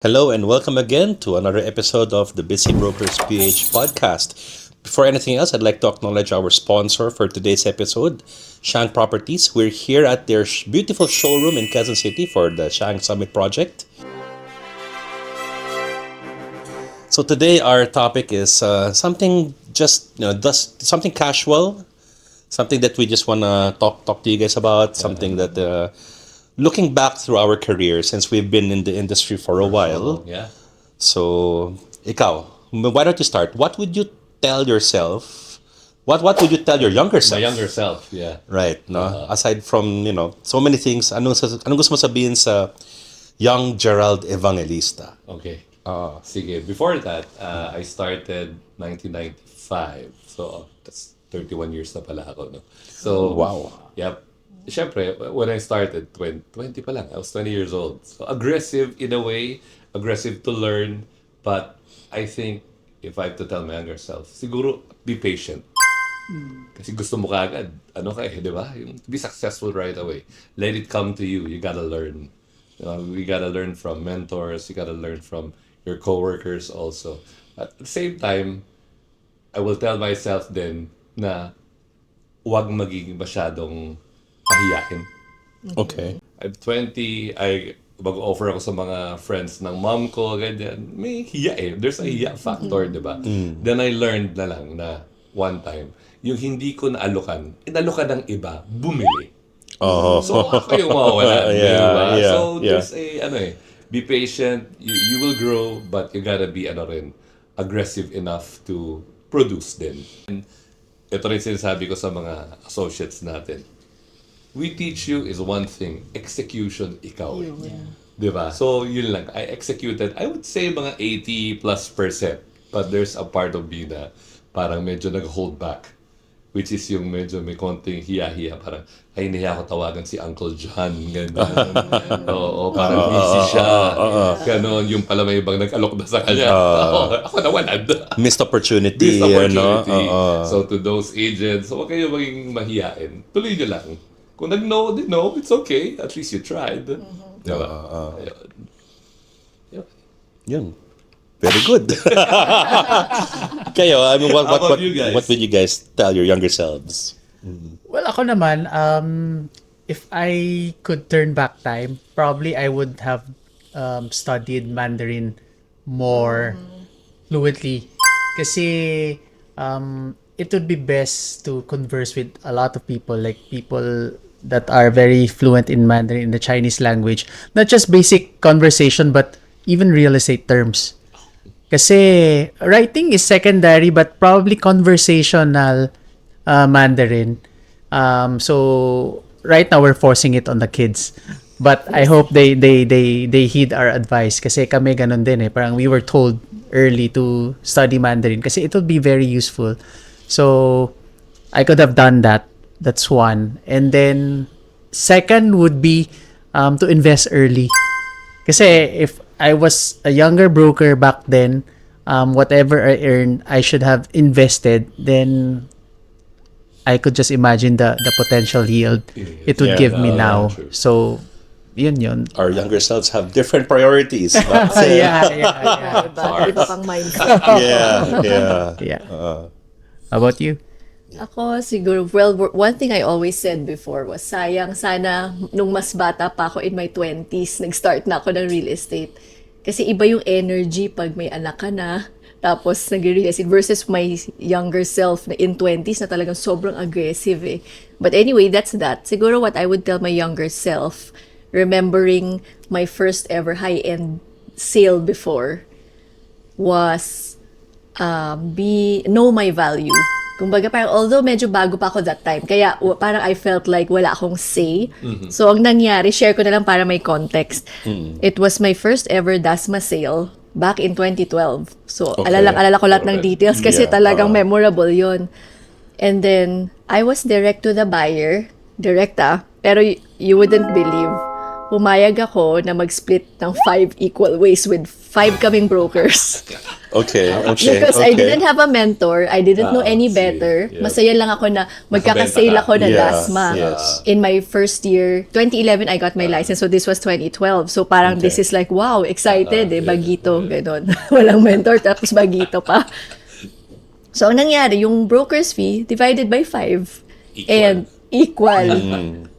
Hello and welcome again to another episode of the Busy Brokers PH podcast. Before anything else, I'd like to acknowledge our sponsor for today's episode, Shang Properties. We're here at their beautiful showroom in Quezon City for the Shang Summit project. So today our topic is something something casual, something that we just wanna talk to you guys about, something that looking back through our career since we've been in the industry for a while. Yeah. So, ikaw, why don't you start? What would you tell yourself? What would you tell your younger My self? younger self, yeah. Right, no? Aside from, so many things, anong gusto mo sabihin sa young Gerald Evangelista? Okay. Sige. Before that, I started 1995. So, that's 31 years na pala ako, no? So, Wow. Yep. Siyempre, when I started, 20 pa lang. I was 20 years old. So, aggressive in a way, aggressive to learn. But I think, if I have to tell my younger self, siguro, be patient. Kasi gusto mo kaagad. Di ba? Yung to be successful right away. Let it come to you. You gotta learn. We gotta learn from mentors. You gotta learn from your coworkers also. At the same time, I will tell myself then na huwag magiging masyadong mahiyain. Okay. I'm 20, mag-offer ako sa mga friends ng mom ko, ganyan. May hiya eh. There's a hiya factor, di ba? Then I learned na lang na one time, yung hindi ko naalukan, inalukan ng iba, bumili. Oh. So ako yung mawawalan, di ba? Yeah, So yeah. there's be patient, you will grow, but you gotta be aggressive enough to produce din. And ito rin sinasabi ko sa mga associates natin. We teach you is one thing, execution ikaw. Diba? So, yun lang. I executed, I would say mga 80+%. But there's a part of me na parang medyo nag-hold back. Which is yung medyo may konting hiya-hiya. Parang, ay, nahiya ko tawagan si Uncle John. Ganun. Oo, parang busy siya. Ganon, yung pala may ibang nag-alok na sa kanya. Ako nawalan. Missed opportunity. Missed opportunity. Ano? So, to those agents, huwag kayo maging mahiyain. Tuloy nyo lang. Kung nag-no, they know, it's okay. At least you tried. Diba? Yun. Very good. Kayo, I mean, How about you guys? what would you guys tell your younger selves? Well, ako naman, if I could turn back time, probably I would have studied Mandarin more fluently. Kasi it would be best to converse with a lot of people, like people that are very fluent in Mandarin, in the Chinese language. Not just basic conversation, but even real estate terms. Kasi writing is secondary, but probably conversational Mandarin. So right now we're forcing it on the kids, but I hope they heed our advice. Kasi kami ganun din eh. Parang we were told early to study Mandarin kasi it would be very useful. So I could have done that. That's one. And then second would be to invest early. Kasi if I was a younger broker back then, whatever I earned, I should have invested. Then I could just imagine the potential yield it would give me now. True. So, yun. Our younger selves have different priorities. Yeah. Iba pang mindset. Yeah. How about you? Ako siguro, well, one thing I always said before was, sayang sana nung mas bata pa ako in my 20s, nag-start na ako ng real estate. Kasi iba yung energy pag may anak ka na, tapos nag-real estate versus my younger self na in 20s na talagang sobrang aggressive eh. But anyway, that's that. Siguro what I would tell my younger self, remembering my first ever high-end sale before, was know my value. Kumbaga parang although medyo bago pa ako that time, kaya parang I felt like wala akong say. So ang nangyari, share ko na lang para may context. It was my first ever Dasma sale back in 2012. So Okay. alala ko lahat ng details kasi Yeah, talagang memorable yon. And then I was direct to the buyer, pero you wouldn't believe. Pumayag ako na mag-split ng 5 equal ways with 5 kaming brokers. Okay, okay, Because I okay. didn't have a mentor. I didn't know any see. better. Yeah. Masaya lang ako na magkakasale Nakabenta ka. ako ng Yeah, Dasma. yes. In my first year, 2011, I got my license. So this was 2012. So parang Okay. this is like, wow, excited Yeah. Bagito, ganon. Walang mentor, tapos bagito pa. So ang nangyari, yung broker's fee divided by 5. Equal. And equal.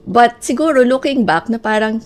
But siguro looking back na parang,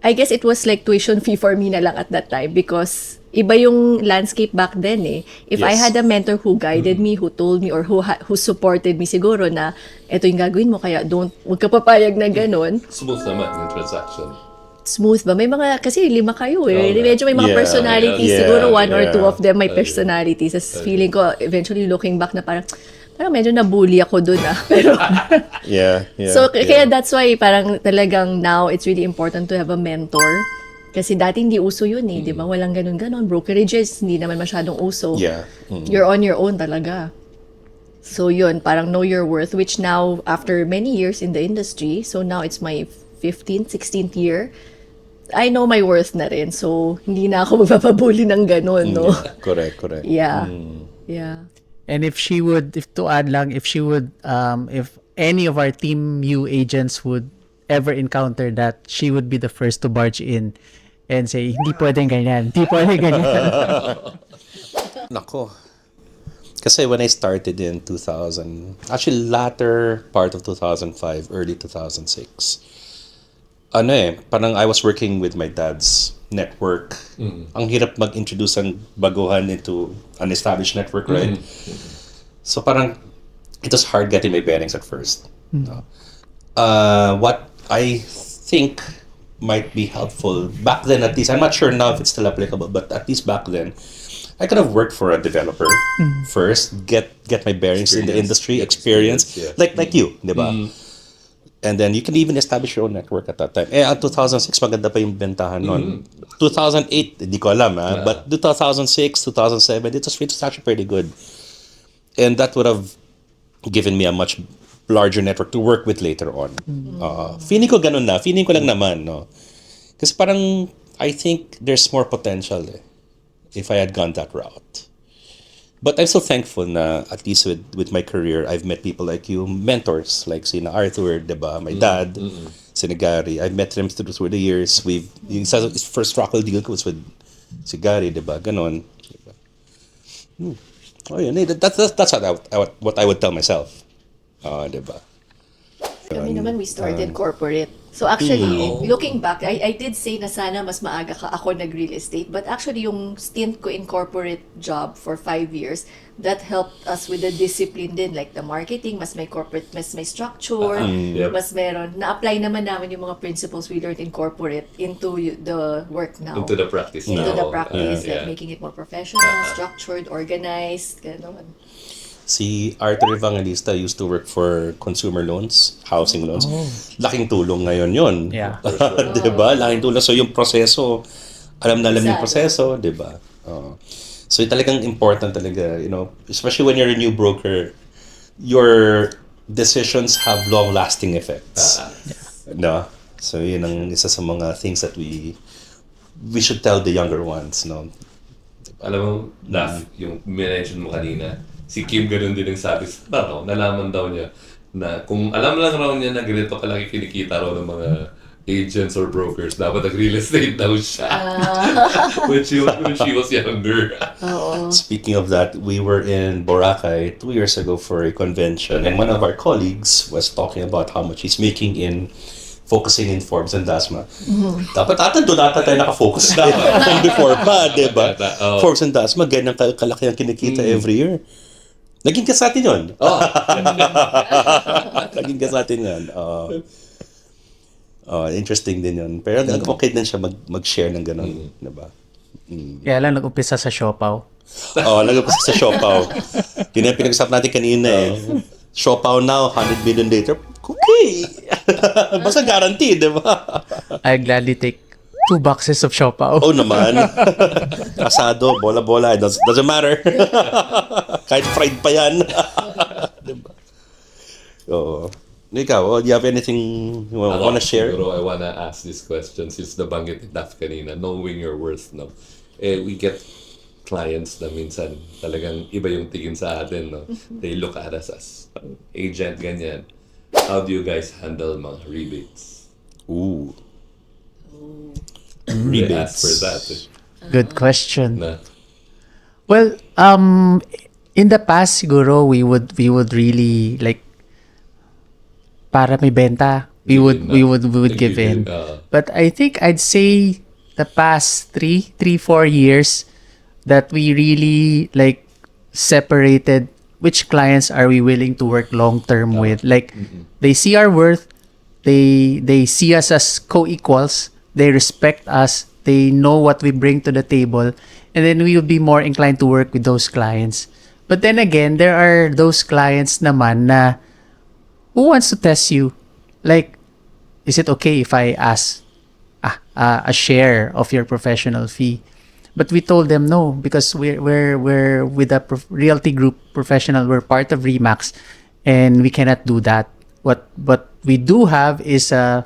I guess it was like tuition fee for me na lang at that time because iba yung landscape back then eh. If I Yes. had a mentor who guided me, who told me, or who supported me siguro na eto yung gagawin mo kaya huwag ka papayag na ganun. Smooth naman yung transaction. Smooth ba? May mga, kasi 5 kayo eh. Okay. Medyo may mga Yeah, personalities. yeah, Siguro 1 or yeah. 2 of them may personalities. As feeling ko, eventually looking back na parang medyo nabully ako dun ah. Pero, Yeah, yeah. so, yeah. kaya that's why parang talagang now it's really important to have a mentor. Kasi dati hindi uso yun eh, di ba? Walang ganun-ganon. Brokerages, hindi naman masyadong uso. Yeah. You're on your own talaga. So yun, parang know your worth, which now, after many years in the industry, so now it's my 15th, 16th year, I know my worth na rin. So, hindi na ako magpapabuli ng ganun, no? Correct, correct. Yeah. Yeah. And if to add lang, if any of our Team U agents would ever encounter that, she would be the first to barge in and say, hindi pwedeng ganyan, hindi pwedeng ganyan. Nako. Kasi when I started in 2000, actually latter part of 2005, early 2006, parang I was working with my dad's network. Ang hirap mag-introduce ang baguhan into an established network, right? So parang it was hard getting my bearings at first. What I think might be helpful back then, at least I'm not sure now if it's still applicable, but at least back then I could have worked for a developer first, get my bearings in the industry, experience, Yeah. like you, di ba? And then you can even establish your own network at that time. At 2006, maganda pa yung bentahan nun. 2008, hindi ko alam but 2006, 2007, it was actually pretty good. And that would have given me a much larger network to work with later on. Feeling ko ganun na. Feeling ko lang naman, no? Kasi parang, I think there's more potential if I had gone that route. But I'm so thankful na at least with my career, I've met people like you, mentors like sina Arthur, diba? My dad, sina Gary. I've met them through the years. Yung first rockle deal ko was with si Gary, diba? Ganon. Diba? Oh, yun. That's what I would tell myself. Diba? Kami naman, we started corporate. So actually, looking back, I did say na sana mas maaga ka ako nag-real estate. But actually, yung stint ko in corporate job for 5 years, that helped us with the discipline din. Like the marketing, mas may corporate, mas may structure, Yep. mas meron. Na-apply naman namin yung mga principles we learned in corporate into the work now. Into the practice Into now. the practice, Yeah. like making it more professional, structured, organized, gano'n. Si Arthur Evangelista used to work for consumer loans, housing loans. Laking tulong ngayon yun. Yeah. Diba? Laking tulong. So yung proseso, alam na alam yung proseso, diba? So yung talagang important talaga, especially when you're a new broker, your decisions have long-lasting effects. No? So yun ang isa sa mga things that we should tell the younger ones, no? Alam mo, Daph, yung mention mo kanina, si Kim ganun din ang sabi sa tao, nalaman daw niya na kung alam lang raw niya na ganito kalaki kinikita raw ng mga agents or brokers, dapat nag-real estate daw siya. when she was younger. Speaking of that, we were in Boracay 2 years ago for a convention, and one of our colleagues was talking about how much he's making in focusing in Forbes and Dasma. Dapat doon tayo nakafocus na from before pa, di ba? Forbes and Dasma, ganyan kalaki ang kinikita every year. Naging ka sa atin yun. Naging ka sa atin yun. Interesting din yun. Pero okay din siya mag-share ng gano'n. Diba? Kaya lang nag-umpisa sa Siopaw. Nag-umpisa sa Siopaw. Yun yung pinag-usap natin kanina Siopaw now, 100 million later. Okay! Basta guaranteed, di ba? I gladly take 2 boxes of Siopaw. Oo naman. Asado, bola-bola, doesn't matter. Kahit fried pa yan. Diba? Oo. Ikaw, do you have anything you want to share? Siguro, I wanna ask this question since nabanggit ni Daph kanina, knowing your worth, no? We get clients na minsan talagang iba yung tingin sa atin, no? They look at us as agent, ganyan. How do you guys handle mga rebates? Ooh. They ask for that. Good question. Na, Well, in the past siguro we would really like para may benta, we would give in. But I think I'd say the past 4 years that we really like separated which clients are we willing to work long term with. Like they see our worth, they see us as co-equals, they respect us, they know what we bring to the table, and then we would be more inclined to work with those clients. But then again, there are those clients naman na who wants to test you? Like, is it okay if I ask a share of your professional fee? But we told them no, because we're with a realty group professional. We're part of Remax, and we cannot do that. What we do have is a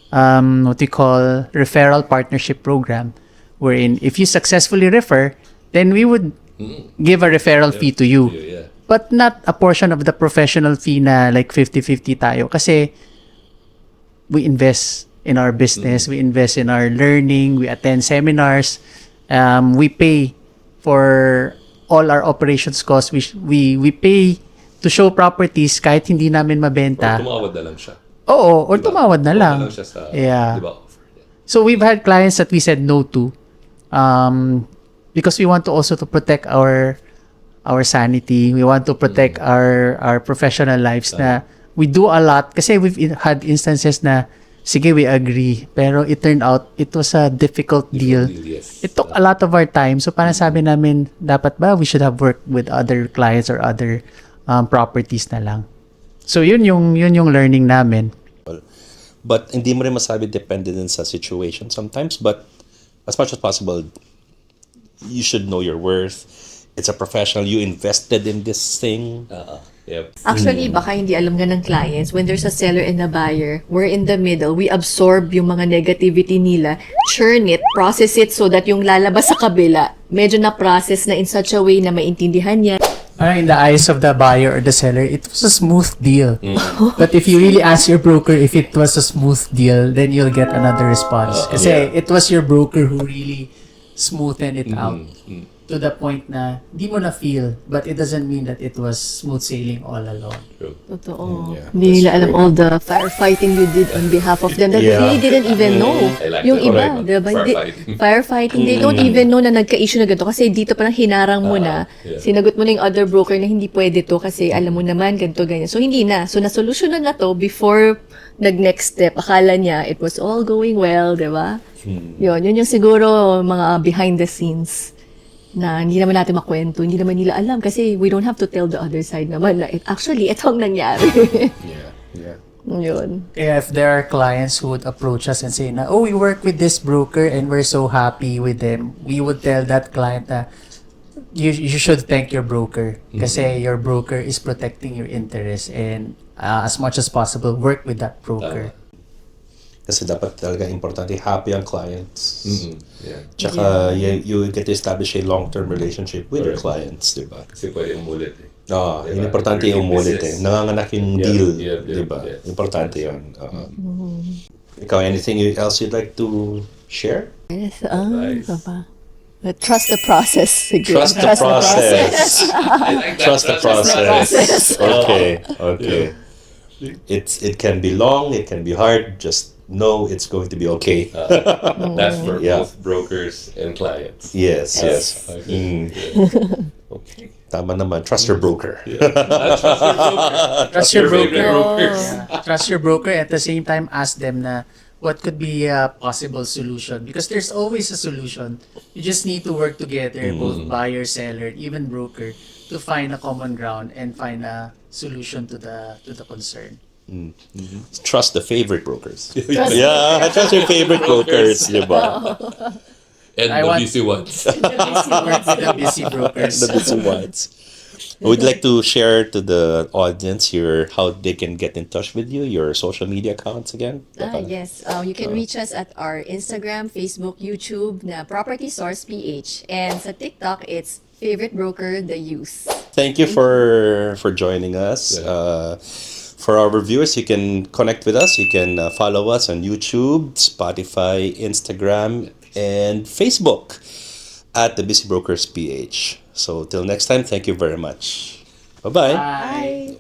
what we call referral partnership program, wherein if you successfully refer, then we would give a referral fee to you. yeah. But not a portion of the professional fee na like 50-50 tayo. Kasi we invest in our business, we invest in our learning, we attend seminars, we pay for all our operations costs. We pay to show properties kahit hindi namin mabenta. Or tumawad na lang siya. Oo, or tumawad na lang. Tumawad na lang siya sa, Yeah. di ba, offer. Yeah. So we've had clients that we said no to, because we want to also to protect our sanity. We want to protect our professional lives. Na we do a lot kasi we've had instances na sige, we agree, pero it turned out it was a difficult deal. Yes. It took a lot of our time. So parang sabi namin, dapat ba we should have worked with other clients or other properties na lang. So yun yung learning namin. But hindi mo rin masabi depende din sa situation sometimes. But as much as possible, you should know your worth. It's a professional. You invested in this thing. Yep. Actually, baka hindi alam nga ng clients, when there's a seller and a buyer, we're in the middle, we absorb yung mga negativity nila, churn it, process it so that yung lalabas sa kabila, medyo na-process na in such a way na maintindihan niya. In the eyes of the buyer or the seller, it was a smooth deal. But if you really ask your broker if it was a smooth deal, then you'll get another response. Kasi it was your broker who really smoothened it out to the point na di mo na feel, but it doesn't mean that it was smooth sailing all along. Totoo. Hindi nila alam all the firefighting you did on behalf of them that they didn't even know. I like Yung that. iba, Correct. diba? Firefighting. Firefighting, they don't even know na nagka-issue na ganito kasi dito parang hinarang mo na, sinagot mo na yung other broker na hindi pwede to kasi alam mo naman ganito, ganyan. So hindi na. So nasolusyonan na to before nag-next step. Akala niya it was all going well, diba? Yun yung siguro mga behind the scenes na hindi naman natin makwento, hindi naman nila alam kasi we don't have to tell the other side naman na actually, ito ang nangyari. Yeah. Yun. If there are clients who would approach us and say na, oh, we work with this broker and we're so happy with them, we would tell that client na, you should thank your broker kasi your broker is protecting your interests and as much as possible, work with that broker. Kasi dapat talaga importante, happy ang clients. Yeah. Tsaka you get to establish a long-term relationship with your clients, di ba? Kasi pwede umulit eh. Yun importante yung umulit eh. Nanganganak yung deal, di ba? Yeah. Importante yun. Ikaw, anything else you'd like to share? Yes, Nice. ba? Trust the process. Sige. Trust the process. I like that. Trust the process. Okay. It can be long, it can be hard. Just know it's going to be okay. That's for Yeah. both brokers and clients. Yes. Okay. Okay. Tama naman. Trust your broker. Trust your favorite broker. brokers. Trust your broker. At the same time, ask them na what could be a possible solution. Because there's always a solution. You just need to work together, both buyer, seller, even broker, to find a common ground and find a solution to the concern. Trust the favorite brokers. Yeah, trust your favorite brokers, di ba? And I the want- busy ones. Work with the busy brokers. The busy ones. Would like to share to the audience your how they can get in touch with you, your social media accounts again? Yes. You can reach us at our Instagram, Facebook, YouTube na Property Source PH. And sa TikTok, it's Favorite Broker, The Use. Thank you for joining us. For our viewers, you can connect with us. You can follow us on YouTube, Spotify, Instagram, and Facebook at the Busy Brokers PH. So till next time, thank you very much. Bye-bye. Bye.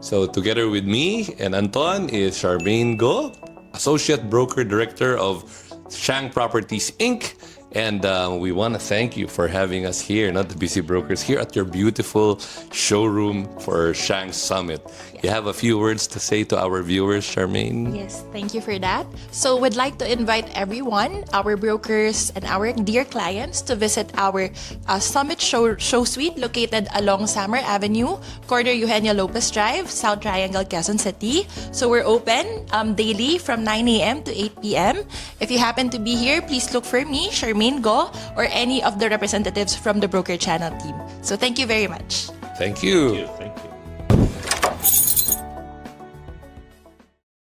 So together with me and Anton is Charmaine Go, Associate Broker Director of Shang Properties Inc. And we want to thank you for having us here, not the Busy Brokers, here at your beautiful showroom for Shang Summit. You have a few words to say to our viewers, Charmaine? Yes, thank you for that. So we'd like to invite everyone, our brokers and our dear clients, to visit our Summit show suite located along Summer Avenue, corner Eugenio Lopez Drive, South Triangle, Quezon City. So we're open daily from 9 a.m. to 8 p.m. If you happen to be here, please look for me, Charmaine Go, or any of the representatives from the Broker Channel team. So thank you very much. Thank you.